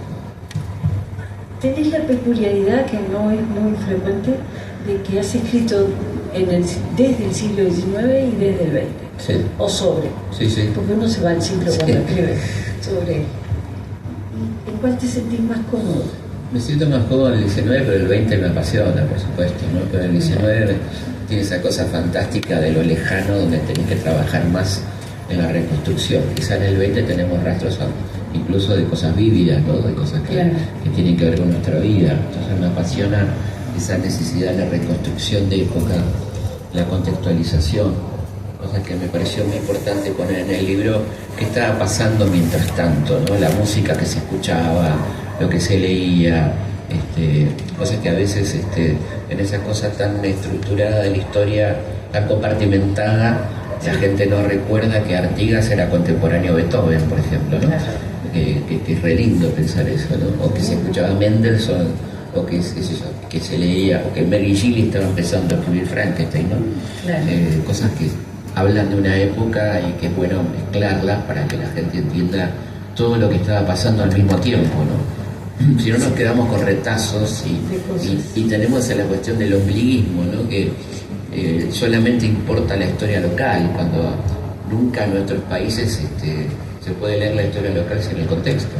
Tenés la peculiaridad, que no es muy frecuente, de que has escrito desde el siglo XIX y desde el XX. Sí. O sobre. Sí. Porque uno se va al siglo cuando escribe sobre. ¿En cuál te sentís más cómodo? Me siento más cómodo en el 19, pero el 20 me apasiona, por supuesto, ¿no? Pero el 19 tiene esa cosa fantástica de lo lejano, donde tenés que trabajar más en la reconstrucción. Quizá en el 20 tenemos rastros incluso de cosas vívidas, ¿no? De cosas que tienen que ver con nuestra vida. Entonces me apasiona esa necesidad de la reconstrucción de época, la contextualización, cosas que me pareció muy importante poner en el libro, qué estaba pasando mientras tanto, ¿no? La música que se escuchaba, lo que se leía, cosas que a veces en esa cosa tan estructurada de la historia, tan compartimentada, la gente no recuerda que Artigas era contemporáneo a Beethoven, por ejemplo, ¿no? Que es re lindo pensar eso, ¿no? O que se escuchaba Mendelssohn, o que, que se leía, o que Mary Shelley estaba empezando a escribir Frankenstein, ¿no? Claro. Cosas que hablan de una época y que es bueno mezclarlas para que la gente entienda todo lo que estaba pasando al mismo tiempo, ¿no? Si no nos quedamos con retazos y tenemos la cuestión del ombliguismo, ¿no? Que solamente importa la historia local, cuando nunca en nuestros países se puede leer la historia local sin el contexto.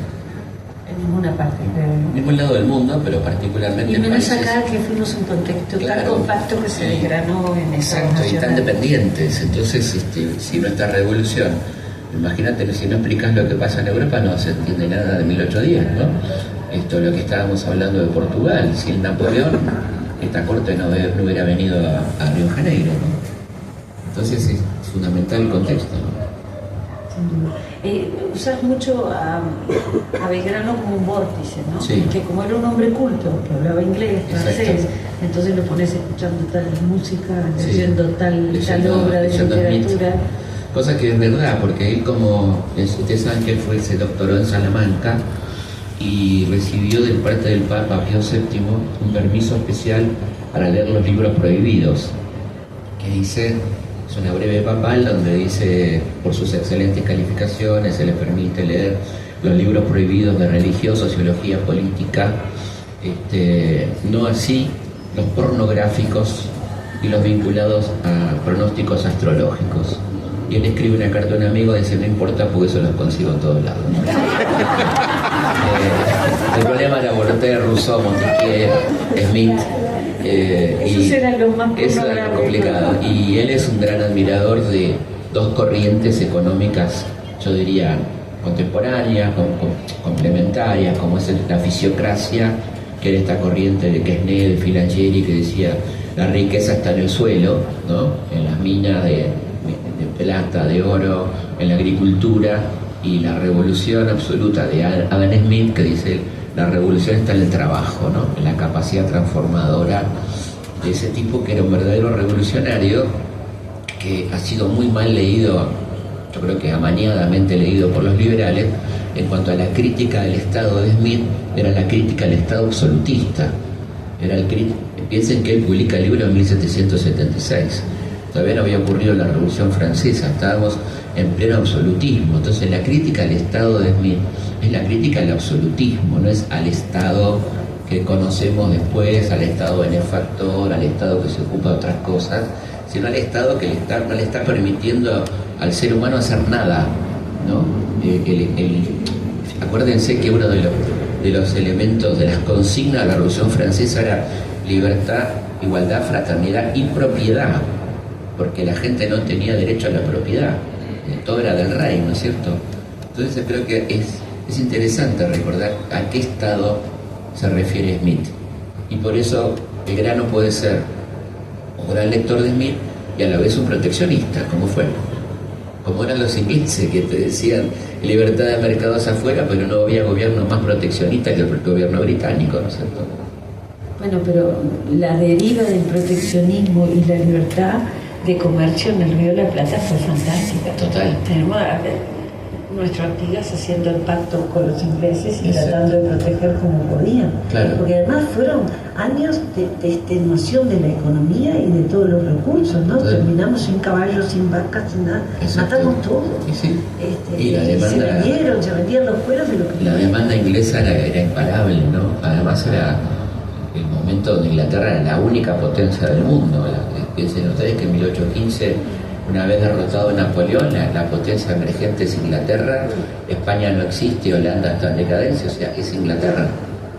En ninguna parte, En ningún lado del mundo, pero particularmente Y en menos países, acá que fuimos un contexto tan compacto que se desgranó en esa exacto, y tan nacional. dependientes. Entonces, si nuestra revolución, imagínate, si no explicas lo que pasa en Europa, no se entiende nada de 1810, ¿no? Lo que estábamos hablando de Portugal, sin Napoleón, esta corte no hubiera venido a Río de Janeiro, ¿no? Entonces es fundamental el contexto, ¿no? Usas mucho a Belgrano como un vórtice, ¿no? Sí. Que como era un hombre culto, que hablaba inglés, francés, Exacto. entonces lo pones escuchando tal música, Sí. leyendo tal obra de leyendo literatura. Smith. Cosa que es verdad, porque él ustedes saben que él se doctoró en Salamanca y recibió de parte del Papa Pío VII un permiso especial para leer los libros prohibidos, que dice, es una breve papal donde dice, por sus excelentes calificaciones se le permite leer los libros prohibidos de religión, sociología, política, no así los pornográficos y los vinculados a pronósticos astrológicos. Y él escribe una carta a un amigo y dice, no importa porque eso los consigo en todos lados. El problema era Voltaire, Rousseau, Montesquieu, Smith. Esos eran los más eso era lo complicado. Y él es un gran admirador de dos corrientes económicas, yo diría, contemporáneas, complementarias, como es la fisiocracia, que era esta corriente de Quesnay, de Filangieri, que decía, la riqueza está en el suelo, ¿no? En las minas de plata, de oro, en la agricultura, y la revolución absoluta de Adam Smith, que dice, la revolución está en el trabajo, ¿no? En la capacidad transformadora de ese tipo, que era un verdadero revolucionario, que ha sido muy mal leído, yo creo que amañadamente leído por los liberales. En cuanto a la crítica del Estado de Smith, era la crítica al Estado absolutista. Piensen que él publica el libro en 1776. Todavía no había ocurrido la Revolución Francesa, estábamos en pleno absolutismo. Entonces la crítica al Estado de Smith es la crítica al absolutismo, no es al Estado que conocemos después, al Estado benefactor, al Estado que se ocupa de otras cosas, sino al Estado que no le está permitiendo al ser humano hacer nada, ¿no? Acuérdense que uno de los elementos de las consignas de la Revolución Francesa era libertad, igualdad, fraternidad y propiedad, porque la gente no tenía derecho a la propiedad, todo era del rey, ¿no es cierto? Entonces creo que es interesante recordar a qué Estado se refiere Smith, y por eso Belgrano puede ser un gran lector de Smith y a la vez un proteccionista, como eran los ingleses, que te decían libertad de mercados afuera, pero no había gobierno más proteccionista que el gobierno británico, ¿no es cierto? Bueno, pero la deriva del proteccionismo y la libertad de comercio en el Río de la Plata fue fantástica. Total. Tenemos nuestros Artigas haciendo el pacto con los ingleses y Exacto. tratando de proteger como podían. Claro. Porque además fueron años de extenuación de la economía y de todos los recursos, ¿no? Todo. Terminamos sin caballos, sin vacas, sin nada. Exacto. Matamos todo. Y sí. Y la se demanda, vendían los cueros de lo que la demanda inglesa era imparable, ¿no? Además era el momento donde Inglaterra era la única potencia del mundo. Piensen ustedes que en 1815, una vez derrotado Napoleón, la potencia emergente es Inglaterra, España no existe, Holanda está en decadencia, o sea, es Inglaterra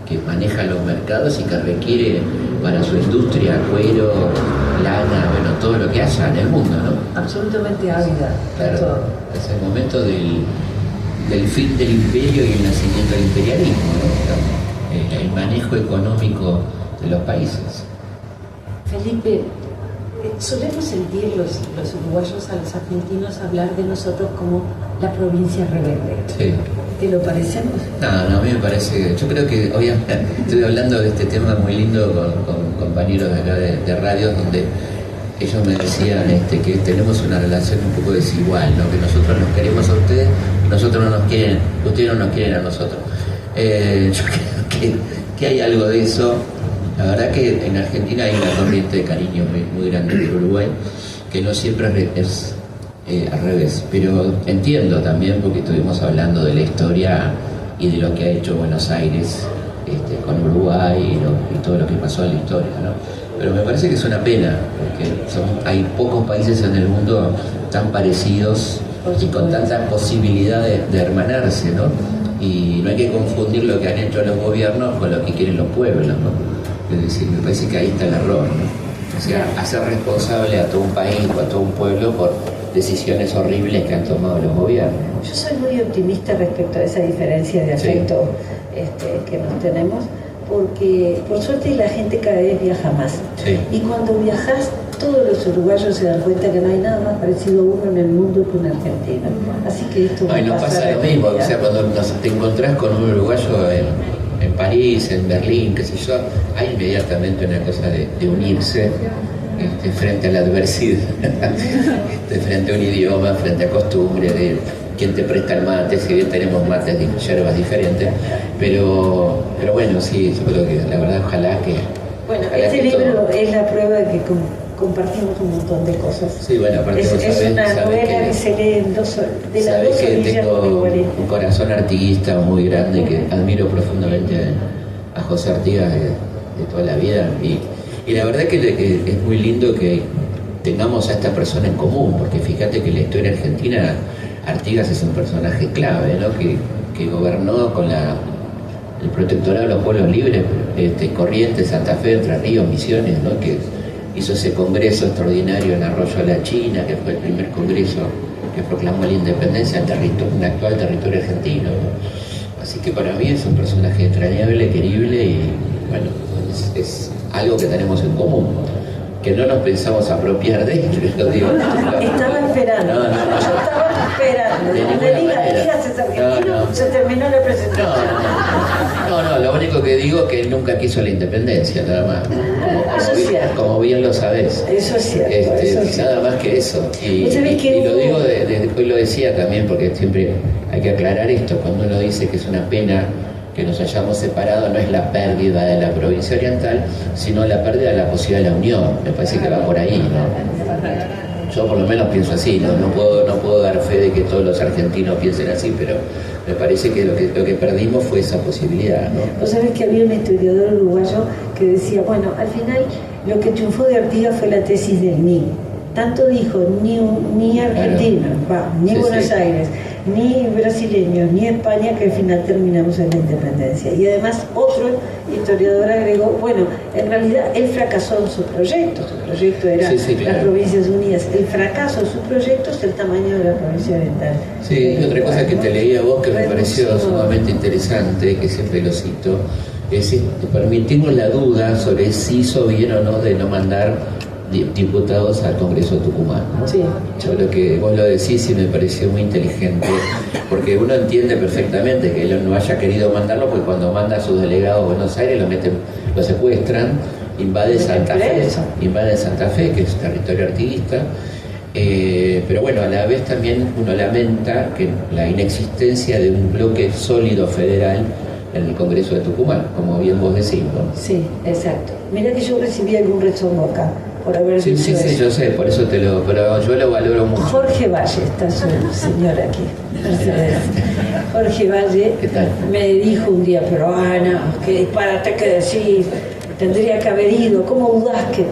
que maneja los mercados y que requiere para su industria cuero, lana, bueno, todo lo que haya en el mundo, ¿no? absolutamente ávida de Claro, todo. es el momento del del fin del imperio y el nacimiento del imperialismo, ¿no? El manejo económico de los países. Felipe, solemos sentir los uruguayos a los argentinos hablar de nosotros como la provincia rebelde. Sí. ¿Te lo parecemos? No, a mí me parece, yo creo que hoy estoy hablando de este tema muy lindo con compañeros de acá de radio, donde ellos me decían que tenemos una relación un poco desigual, ¿no? Que nosotros nos queremos a ustedes y nosotros no nos quieren, ustedes no nos quieren a nosotros. Yo creo que hay algo de eso. La verdad que en Argentina hay una corriente de cariño muy grande por Uruguay, que no siempre es al revés, pero entiendo también, porque estuvimos hablando de la historia y de lo que ha hecho Buenos Aires con Uruguay y todo lo que pasó en la historia, ¿no? Pero me parece que es una pena, porque hay pocos países en el mundo tan parecidos y con tanta posibilidad de hermanarse, ¿no? Y no hay que confundir lo que han hecho los gobiernos con lo que quieren los pueblos, ¿no? Es decir, me parece que ahí está el error, ¿no? O sea, hacer responsable a todo un país o a todo un pueblo por decisiones horribles que han tomado los gobiernos. Yo soy muy optimista respecto a esa diferencia de afecto que nos tenemos, porque por suerte la gente cada vez viaja más. Sí. Y cuando viajas, todos los uruguayos se dan cuenta que no hay nada más parecido a uno en el mundo que un argentino. Así que esto no, y no pasa lo mismo, o sea, cuando te encontrás con un uruguayo en París, en Berlín, qué sé yo, hay inmediatamente una cosa de unirse frente a la adversidad, frente a un idioma, frente a costumbres, de quién te presta el mate, si bien tenemos mates de hierbas diferentes, pero bueno, sí, yo creo que la verdad ojalá que... Bueno, este libro es la prueba de que compartimos un montón de cosas. Sí, bueno, aparte es una novela que se lee en de las dos orillas. Tengo un corazón artiguista muy grande, que admiro profundamente a José Artigas de toda la vida, y la verdad que es muy lindo que tengamos a esta persona en común, porque fíjate que en la historia argentina Artigas es un personaje clave, ¿no? que gobernó con el protectorado de los pueblos libres, Corrientes, Santa Fe, Entre Ríos, Misiones, ¿no? Que hizo ese congreso extraordinario en Arroyo de la China, que fue el primer congreso que proclamó la independencia en actual territorio argentino, ¿no? Así que para mí es un personaje entrañable, querible, y bueno, es algo que tenemos en común, que no nos pensamos apropiar de él, lo digo. Estaba esperando. No. Yo estaba esperando. Digas es argentino, se terminó la presentación. No, lo único que digo es que él nunca quiso la independencia, nada más. Como bien lo sabés. Eso es cierto. Nada más que eso. Y lo digo, después lo decía también, porque siempre hay que aclarar esto, cuando uno dice que es una pena que nos hayamos separado, no es la pérdida de la provincia oriental, sino la pérdida de la posibilidad de la unión. Me parece que va por ahí, ¿no? Yo por lo menos pienso así, no puedo dar fe de que todos los argentinos piensen así, pero me parece que lo que perdimos fue esa posibilidad, ¿no? Vos sabés que había un historiador uruguayo que decía, bueno, al final lo que triunfó de Artigas fue la tesis del ni. Tanto dijo, ni Argentina, claro. Ni Buenos Aires, ni brasileños, ni España, que al final terminamos en la independencia. Y además otro historiador agregó, bueno, en realidad él fracasó en su proyecto era claro. Las Provincias Unidas, el fracaso de su proyecto es el tamaño de la provincia oriental. Sí, y otra cosa que te leí a vos que me pareció sumamente interesante, que siempre lo cito, es permitimos la duda sobre si hizo bien o no de no mandar diputados al Congreso de Tucumán, ¿no? Sí. Yo lo que vos lo decís y me pareció muy inteligente, porque uno entiende perfectamente que él no haya querido mandarlo, porque cuando manda a sus delegados a Buenos Aires lo secuestran, invade Santa Fe, que es territorio artiguista, pero bueno, a la vez también uno lamenta que la inexistencia de un bloque sólido federal en el Congreso de Tucumán, como bien vos decís, ¿no? Sí, exacto. Mira que yo recibí algún rezongo acá por haber dicho eso. Sí, yo sé, por eso pero yo lo valoro mucho. Jorge Valle está su señor aquí, Mercedes. Jorge Valle me dijo un día, pero Ana, qué disparate que decís, tendría que haber ido, ¿cómo dudás que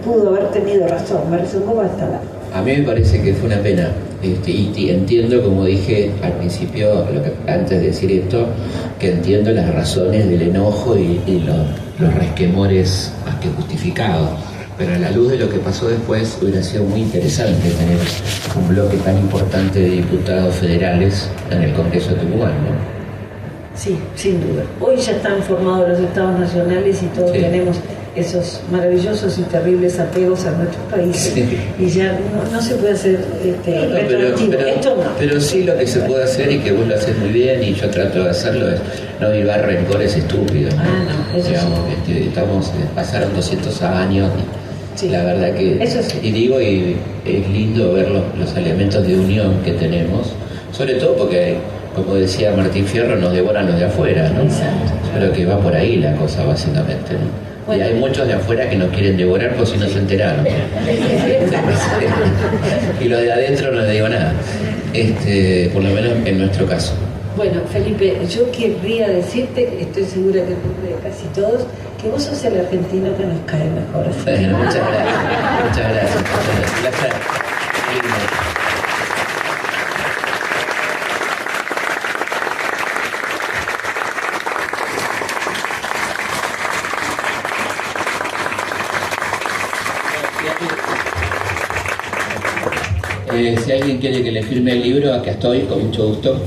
pudo haber tenido razón? Me rezongó bastante. A mí me parece que fue una pena, y entiendo, como dije al principio, antes de decir esto, que entiendo las razones del enojo y los resquemores más que justificados. pero a la luz de lo que pasó después hubiera sido muy interesante tener un bloque tan importante de diputados federales en el Congreso de Tucumán, ¿no? Sí, sin duda. Hoy ya están formados los estados nacionales y todos tenemos esos maravillosos y terribles apegos a nuestros países, y ya no se puede hacer retroactivo. Pero sí, lo que se puede hacer, y que vos lo haces muy bien y yo trato de hacerlo, es no vivar rencores estúpidos, ¿no? Eso digamos, sí. pasaron 200 años y Sí. la verdad que Eso sí. y es lindo ver los elementos de unión que tenemos, sobre todo porque, como decía Martín Fierro, nos devoran los de afuera, ¿no? Exacto. Creo que va por ahí la cosa, básicamente, ¿no? Bueno. Y hay muchos de afuera que nos quieren devorar por si no se enteraron. Y los de adentro no les digo nada. Por lo menos en nuestro caso. Bueno, Felipe, yo querría decirte, estoy segura que de casi todos, que vos sos el argentino que nos cae mejor. Bueno, muchas gracias. Muchas gracias. Gracias. Si alguien quiere que le firme el libro, acá estoy, con mucho gusto.